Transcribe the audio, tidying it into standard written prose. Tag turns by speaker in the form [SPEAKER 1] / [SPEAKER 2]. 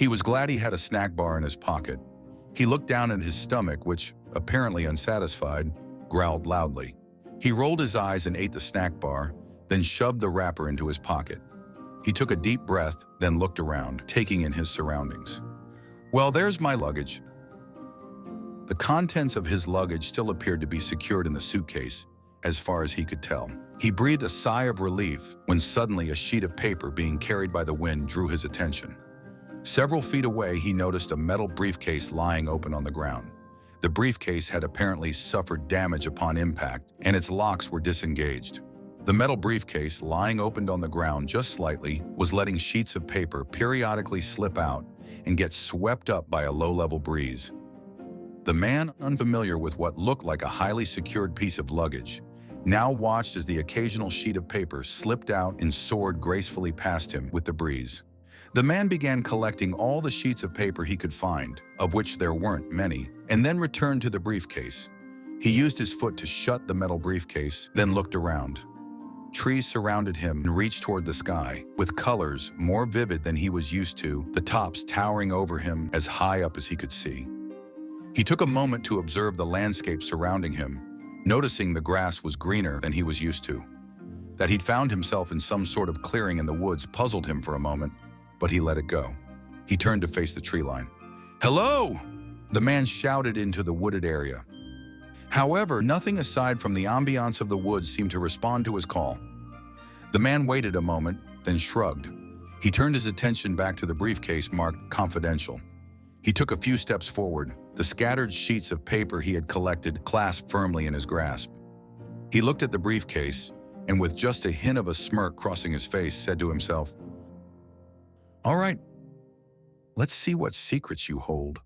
[SPEAKER 1] He was glad he had a snack bar in his pocket. He looked down at his stomach, which, apparently unsatisfied, growled loudly. He rolled his eyes and ate the snack bar, then shoved the wrapper into his pocket. He took a deep breath, then looked around, taking in his surroundings. Well, there's my luggage. The contents of his luggage still appeared to be secured in the suitcase, as far as he could tell. He breathed a sigh of relief when suddenly a sheet of paper being carried by the wind drew his attention. Several feet away, he noticed a metal briefcase lying open on the ground. The briefcase had apparently suffered damage upon impact, and its locks were disengaged. The metal briefcase, lying opened on the ground just slightly, was letting sheets of paper periodically slip out and get swept up by a low-level breeze. The man, unfamiliar with what looked like a highly secured piece of luggage, now watched as the occasional sheet of paper slipped out and soared gracefully past him with the breeze. The man began collecting all the sheets of paper he could find, of which there weren't many, and then returned to the briefcase. He used his foot to shut the metal briefcase, then looked around. Trees surrounded him and reached toward the sky, with colors more vivid than he was used to, the tops towering over him as high up as he could see. He took a moment to observe the landscape surrounding him, noticing the grass was greener than he was used to. That he'd found himself in some sort of clearing in the woods puzzled him for a moment, but he let it go. He turned to face the tree line. "Hello!" the man shouted into the wooded area. However, nothing aside from the ambiance of the woods seemed to respond to his call. The man waited a moment, then shrugged. He turned his attention back to the briefcase marked "Confidential." He took a few steps forward, the scattered sheets of paper he had collected clasped firmly in his grasp. He looked at the briefcase, and with just a hint of a smirk crossing his face, said to himself, "All right, let's see what secrets you hold."